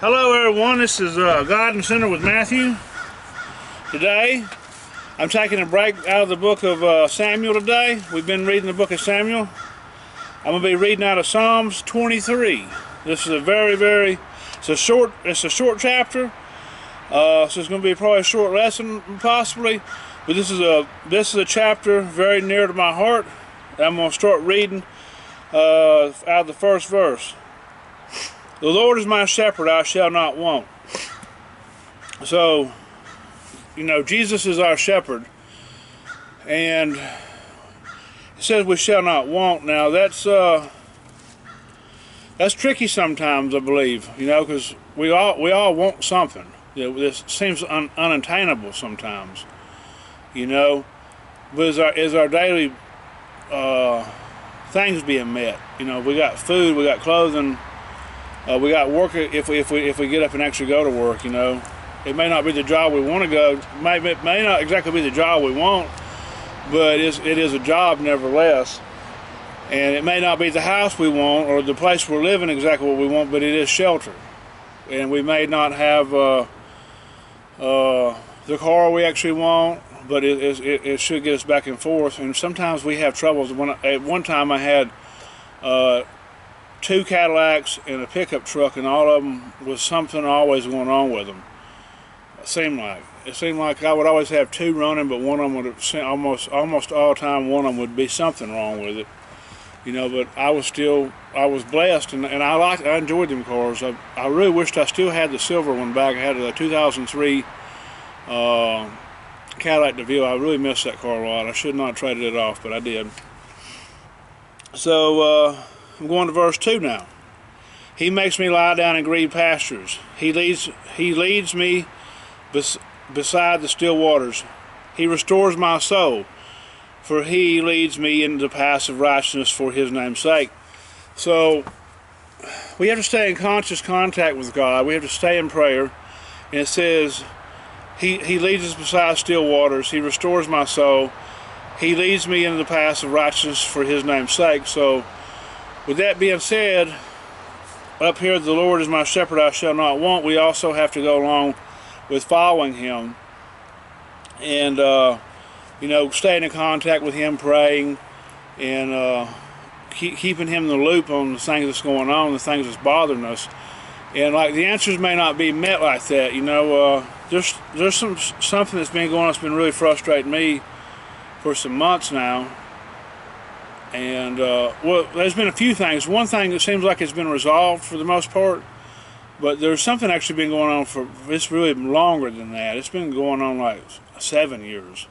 Hello everyone, this is God and Sinner with Matthew. Today, I'm taking a break out of the book of Samuel today. We've been reading the book of Samuel. I'm going to be reading out of Psalms 23. This is it's a short chapter. So it's going to be probably a short lesson possibly. But this is a chapter very near to my heart. I'm going to start reading out of the first verse. The Lord is my shepherd, I shall not want. So, Jesus is our shepherd. And it says we shall not want. Now, that's tricky sometimes, I believe, because we all want something. This seems unattainable sometimes, But is our daily things being met? We got food, we got clothing. We got work if we get up and actually go to work. It may not be the job we want to go. It may not exactly be the job we want, but it is a job nevertheless. And it may not be the house we want or the place we're living exactly what we want, but it is shelter. And we may not have the car we actually want, but it should get us back and forth. And sometimes we have troubles. At one time I had 2 Cadillacs and a pickup truck, and all of them was something always going on with them. It seemed like I would always have 2 running, but one of them would almost all the time one of them would be something wrong with it. But I was blessed, and I enjoyed them cars. I really wished I still had the silver one back. I had a 2003 Cadillac DeVille. I really missed that car a lot. I should not have traded it off, but I did. So I'm going to verse 2 now. He makes me lie down in green pastures. He leads me beside the still waters. He restores my soul, for he leads me into the paths of righteousness for his name's sake. So we have to stay in conscious contact with God. We have to stay in prayer. And it says, he leads us beside still waters. He restores my soul. He leads me into the paths of righteousness for his name's sake. So with that being said, up here, the Lord is my shepherd, I shall not want. We also have to go along with following him and, staying in contact with him, praying, and keeping him in the loop on the things that's going on, the things that's bothering us. And the answers may not be met like that. There's something that's been going on that's been really frustrating me for some months now. And there's been a few things. One thing that seems like it's been resolved for the most part, but there's something actually been going on it's really longer than that. It's been going on like 7 years,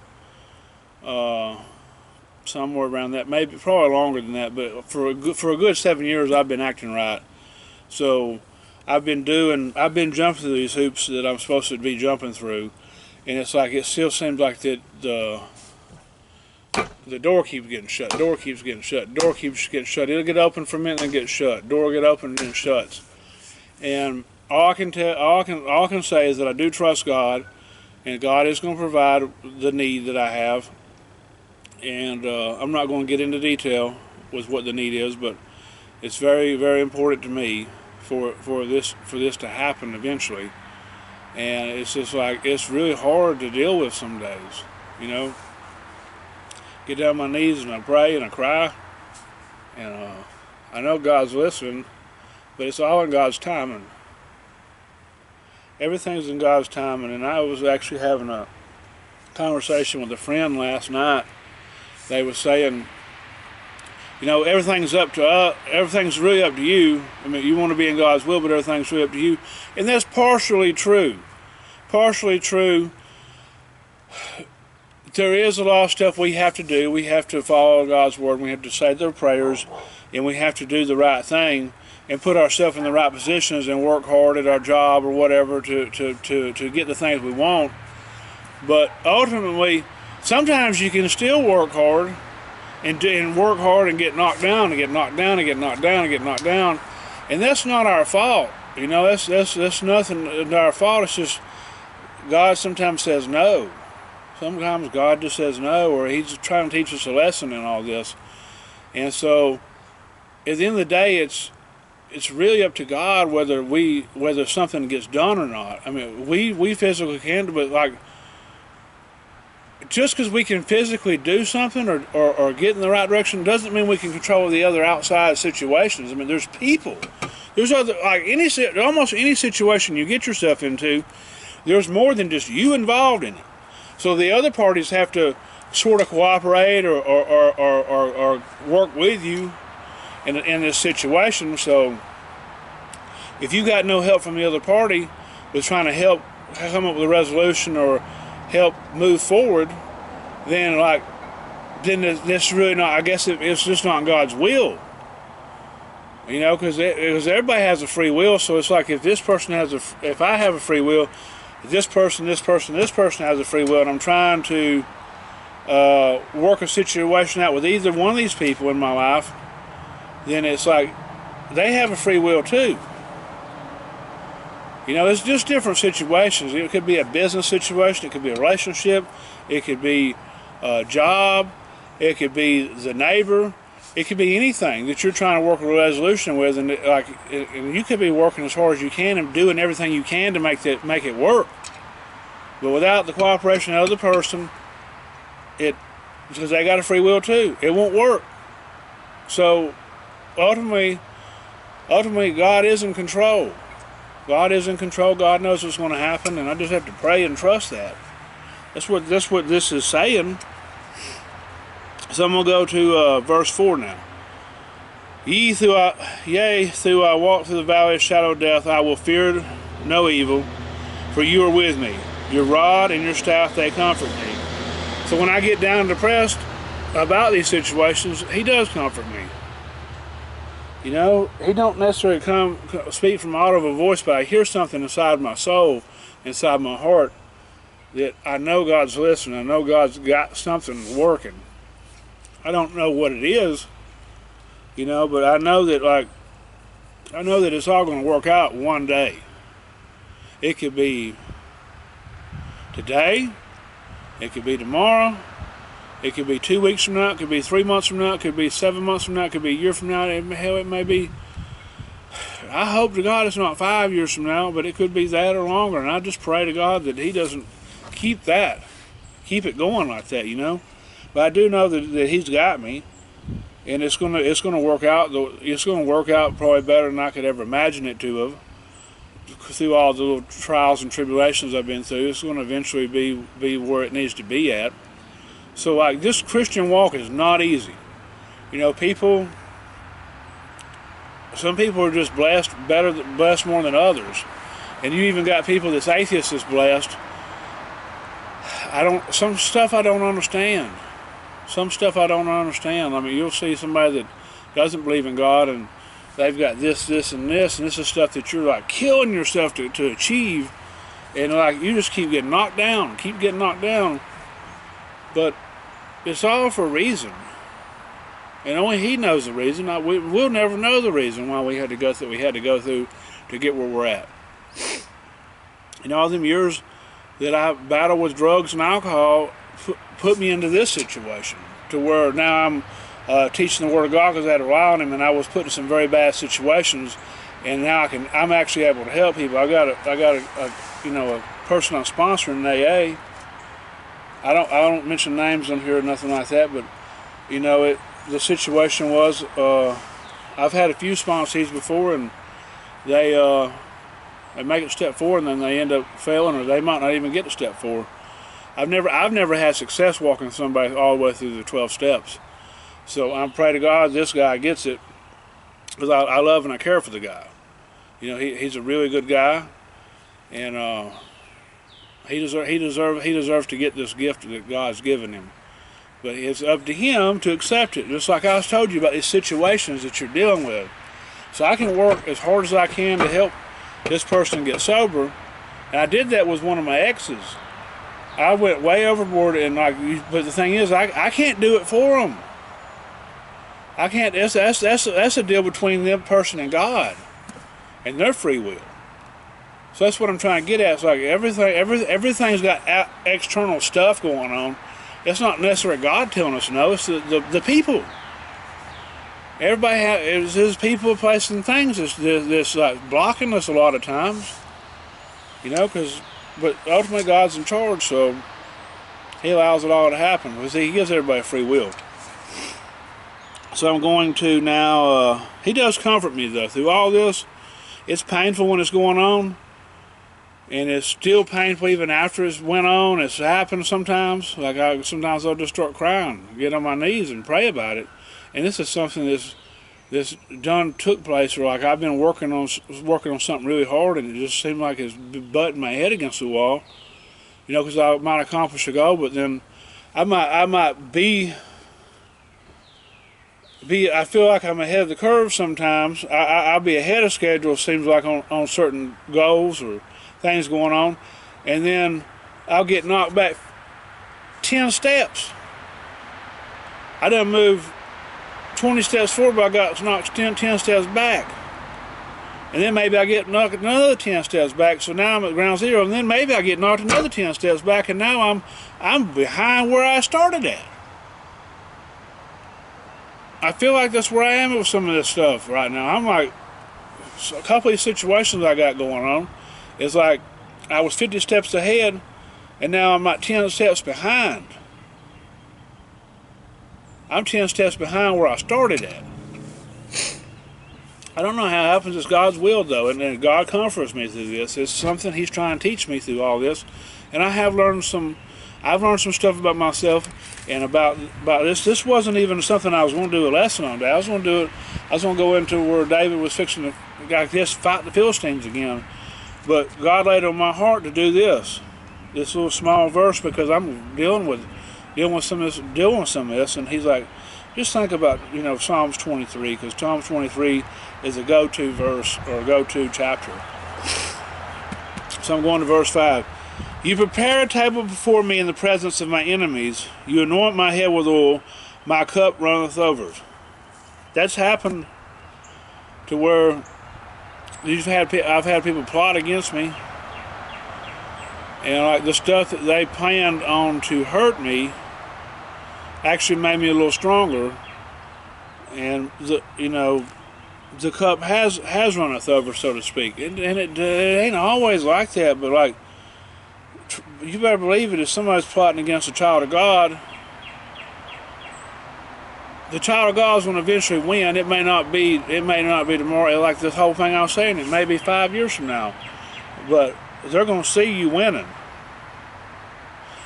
somewhere around that. Maybe probably longer than that, but for a good 7 years I've been acting right. So I've been jumping through these hoops that I'm supposed to be jumping through, and it's like it still seems like that the door keeps getting shut, door keeps getting shut, door keeps getting shut. It'll get open for a minute and then get shut. Door will get open and then shuts. And all I can say is that I do trust God, and God is going to provide the need that I have. And I'm not going to get into detail with what the need is, but it's very, very important to me for this to happen eventually. And it's just like it's really hard to deal with some days, Get down on my knees and I pray and I cry, and I know God's listening, but it's all in God's timing. Everything's in God's timing. And I was actually having a conversation with a friend last night. They were saying, everything's up to us. Everything's really up to you. I mean, you want to be in God's will, but everything's really up to you, and that's partially true. Partially true. There is a lot of stuff we have to do. We have to follow God's word. We have to say their prayers, and we have to do the right thing and put ourselves in the right positions and work hard at our job or whatever to get the things we want. But ultimately, sometimes you can still work hard and work hard and get knocked down and get knocked down and get knocked down and get knocked down, and that's not our fault. That's nothing our fault. It's just God sometimes says no. Sometimes God just says no, or he's trying to teach us a lesson in all this. And so, at the end of the day, it's really up to God whether something gets done or not. I mean, we physically can, but like, just because we can physically do something or get in the right direction doesn't mean we can control the other outside situations. I mean, there's people. There's other, like almost any situation you get yourself into, there's more than just you involved in it. So the other parties have to sort of cooperate or work with you in this situation. So if you got no help from the other party with trying to help come up with a resolution or help move forward, then this really not, I guess it's just not God's will. You know, because everybody has a free will. So it's like, if this person if I have a free will, this person has a free will, and I'm trying to work a situation out with either one of these people in my life, then it's like they have a free will too. You know, it's just different situations. It could be a business situation, it could be a relationship, it could be a job, it could be the neighbor, it could be anything that you're trying to work a resolution with, and and you could be working as hard as you can and doing everything you can to make it work. But without the cooperation of the other person, because they got a free will too, it won't work. So ultimately, God is in control. God is in control. God knows what's going to happen, and I just have to pray and trust that. That's what this is saying. So I'm going to go to verse 4 now. Yea, though I walk through the valley of shadow of death, I will fear no evil, for you are with me. Your rod and your staff, they comfort me. So when I get down and depressed about these situations, He does comfort me. You know, He don't necessarily speak from out of a voice, but I hear something inside my soul, inside my heart, that I know God's listening. I know God's got something working. I don't know what it is, you know, but I know that it's all going to work out one day. It could be today, it could be tomorrow, it could be 2 weeks from now, it could be 3 months from now, it could be 7 months from now, it could be a year from now, hell, it may be, I hope to God it's not 5 years from now, but it could be that or longer, and I just pray to God that He doesn't keep it going like that, you know. But I do know that He's got me, and it's gonna work out. It's gonna work out probably better than I could ever imagine it to have. Through all the little trials and tribulations I've been through, it's gonna eventually be where it needs to be at. So like, this Christian walk is not easy. You know, some people are just blessed more than others, and you even got people that's atheists that's blessed. Some stuff I don't understand. I mean, you'll see somebody that doesn't believe in God, and they've got this, and this is stuff that you're like killing yourself to achieve, and like you just keep getting knocked down. But it's all for a reason, and only He knows the reason. We'll never know the reason why we had to go through to get where we're at. You know, all them years that I battled with drugs and alcohol put me into this situation, to where now I'm teaching the Word of God because I had to rely on Him, and I was put in some very bad situations, and now I'm actually able to help people. I got a person I'm sponsoring in AA. I don't mention names on here or nothing like that, but you know, the situation was I've had a few sponsees before, and they make it to step 4, and then they end up failing, or they might not even get to step 4. I've never had success walking somebody all the way through the 12 steps. So I pray to God this guy gets it, because I love and I care for the guy. You know, he's a really good guy, and he deserves to get this gift that God's given him. But it's up to him to accept it, just like I was told you about these situations that you're dealing with. So I can work as hard as I can to help this person get sober, and I did that with one of my exes. I went way overboard, and but the thing is, I can't do it for them. I can't. That's a deal between the person and God, and their free will. So that's what I'm trying to get at. It's like everything's got external stuff going on. It's not necessarily God telling us no. It's the people. It's his people, places, and things that's like blocking us a lot of times. But ultimately God's in charge, so he allows it all to happen because he gives everybody free will. So I'm going to now, he does comfort me though. Through all this, it's painful when it's going on, and it's still painful even after it's went on. It's happened sometimes. Sometimes I'll just start crying, get on my knees and pray about it. And this is something this took place where like I've been working on something really hard, and it just seemed like it's butting my head against the wall. Because I might accomplish a goal, but then I might be. I feel like I'm ahead of the curve sometimes. I'll be ahead of schedule, it seems like, on certain goals or things going on. And then I'll get knocked back 10 steps. I done moved 20 steps forward, but I got knocked 10 steps back. And then maybe I get knocked another 10 steps back, so now I'm at ground zero. And then maybe I get knocked another 10 steps back, and now I'm behind where I started at. I feel like that's where I am with some of this stuff right now. I'm like, a couple of these situations I got going on, it's like I was 50 steps ahead, and now I'm like 10 steps behind. I'm 10 steps behind where I started at. I don't know how it happens. It's God's will, though, and God comforts me through this. It's something he's trying to teach me through all this. And I've learned some stuff about myself and about this. This wasn't even something I was going to do a lesson on today. I was going to go into where David was fixing to fight the Philistines again. But God laid on my heart to do this little small verse, because I'm dealing with some of this, and he's like, just think about Psalms 23, because Psalms 23 is a go-to verse or a go-to chapter. So I'm going to verse 5. You prepare a table before me in the presence of my enemies. You anoint my head with oil. My cup runneth over. That's happened to where I've had people plot against me, and like the stuff that they planned on to hurt me actually made me a little stronger, and the cup has runneth over, so to speak. And it ain't always like that, but like, you better believe it. If somebody's plotting against a child of God, the child of God is going to eventually win. It may not be tomorrow. Like this whole thing I was saying, it may be 5 years from now, but they're going to see you winning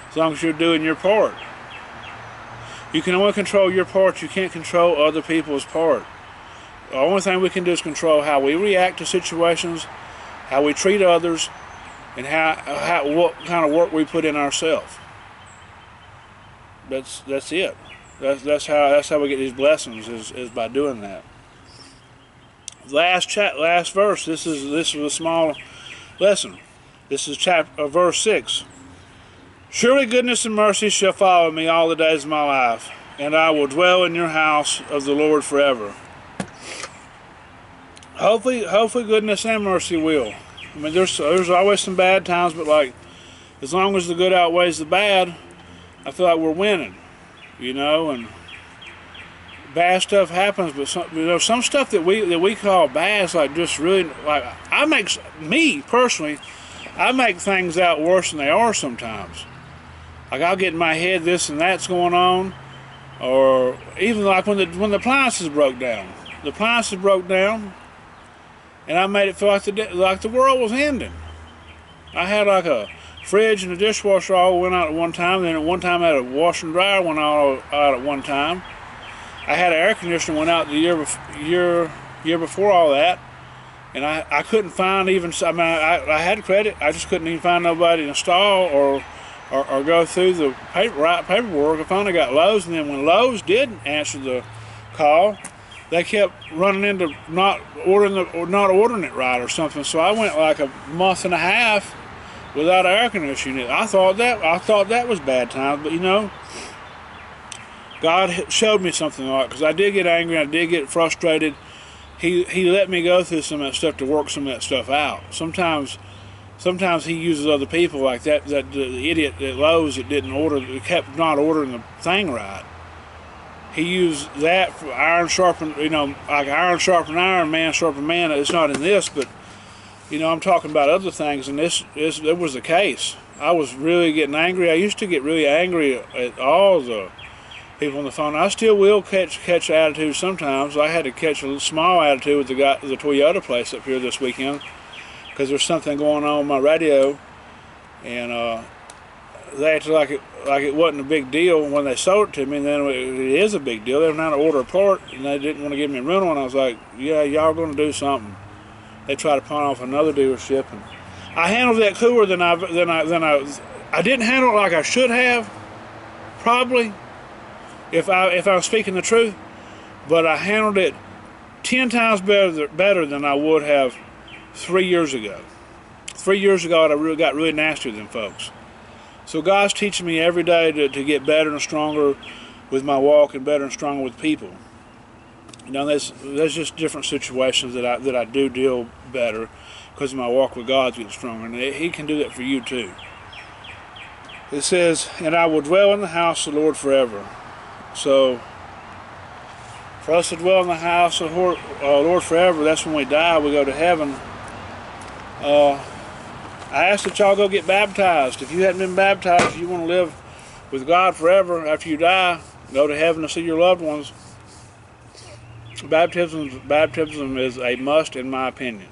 as long as you're doing your part. You can only control your part. You can't control other people's part. The only thing we can do is control how we react to situations, how we treat others, and what kind of work we put in ourselves. That's it. That's how we get these blessings, is by doing that. Last verse. This is a small lesson. This is verse 6. Surely goodness and mercy shall follow me all the days of my life, and I will dwell in your house of the Lord forever. Hopefully goodness and mercy will. I mean, there's always some bad times, but like, as long as the good outweighs the bad, I feel like we're winning. And bad stuff happens, but some stuff that we call bad is like just really like, me personally, I make things out worse than they are sometimes. Like, I'll get in my head this and that's going on, or even like when the appliances broke down. The appliances broke down, and I made it feel like the world was ending. I had like a fridge and a dishwasher all went out at one time. Then at one time I had a washer and dryer went out at one time. I had an air conditioner went out the year before all that, and I couldn't find even. I mean, I had credit. I just couldn't even find nobody to install or go through the paperwork. I finally got Lowe's, and then when Lowe's didn't answer the call, they kept running into not ordering it right or something. So I went like a month and a half without air conditioning. I thought that was bad times, but God showed me something like, because I did get angry, I did get frustrated. He let me go through some of that stuff to work some of that stuff out. Sometimes he uses other people like that. The idiot at Lowe's that kept not ordering the thing right. he used that for iron sharpen, like iron sharpen iron, man sharpen man. It's not in this, but I'm talking about other things, and this was the case. I was really getting angry. I used to get really angry at all the people on the phone. I still will catch attitude sometimes. I had to catch a small attitude with the guy at the Toyota place up here this weekend because there's something going on my radio, and they acted like it wasn't a big deal when they sold it to me, and then it is a big deal. They were trying to order a part, and they didn't want to give me a rental, and I was like, yeah, y'all going to do something. They tried to pawn off another dealership, and I handled that cooler than I didn't handle it like I should have, probably, if I was speaking the truth, but I handled it 10 times better than I would have 3 years ago. 3 years ago, I got really nasty with them folks. So God's teaching me every day to get better and stronger with my walk and better and stronger with people. There's just different situations that I do deal better because of my walk with God's getting stronger, and He can do that for you too. It says, "And I will dwell in the house of the Lord forever." So, for us to dwell in the house of the Lord forever, that's when we die. We go to heaven. I ask that y'all go get baptized. If you haven't been baptized, if you want to live with God forever after you die, go to heaven to see your loved ones. Baptism is a must, in my opinion.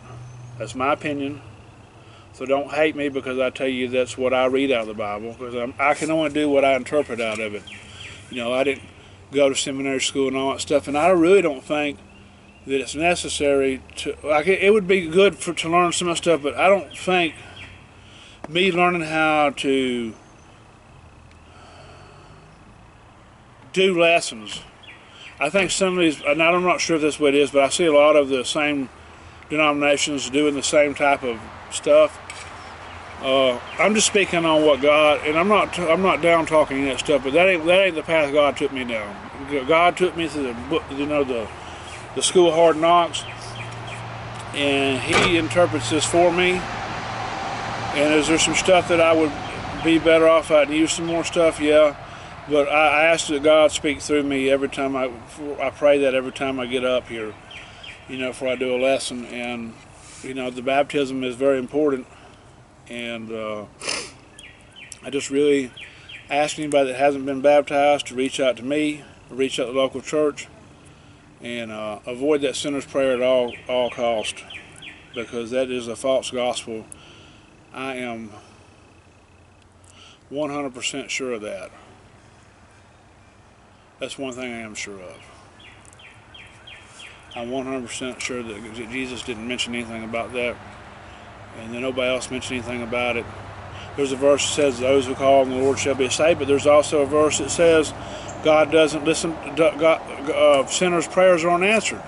That's my opinion. So don't hate me because I tell you that's what I read out of the Bible, because I can only do what I interpret out of it. I didn't go to seminary school and all that stuff, and I really don't think that it's necessary to, like, it would be good to learn some of that stuff, but I don't think me learning how to do lessons, I think some of these, and I'm not sure if that's what it is, but I see a lot of the same denominations doing the same type of stuff. I'm just speaking on what God, and I'm not down talking that stuff, but that ain't the path God took me down. God took me through the school of hard knocks, and He interprets this for me. And is there some stuff that I would be better off? I'd use some more stuff, yeah. But I ask that God speak through me every time I pray that every time I get up here, before I do a lesson. And the baptism is very important. And I just really ask anybody that hasn't been baptized to reach out to me, or reach out to the local church, and avoid that sinner's prayer at all cost, because that is a false gospel. I am 100% sure of that. That's one thing I am sure of. I'm 100% sure that Jesus didn't mention anything about that, and then nobody else mentioned anything about it. There's a verse that says, "Those who call on the Lord shall be saved," but there's also a verse that says, God doesn't listen, sinners' prayers are unanswered.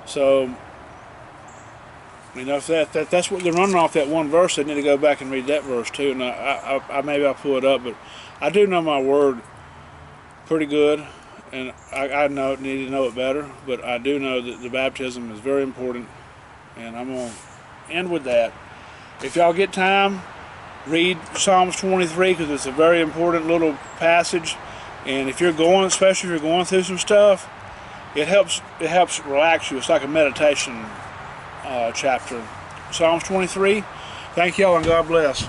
So, if that's what they're running off, that one verse, they need to go back and read that verse too. And maybe I'll pull it up, but I do know my word pretty good, and I need to know it better, but I do know that the baptism is very important, and I'm going to end with that. If y'all get time, read Psalms 23, because it's a very important little passage, and if you're going, especially if you're going through some stuff, it helps relax you. It's like a meditation chapter. Psalms 23. Thank y'all, and God bless.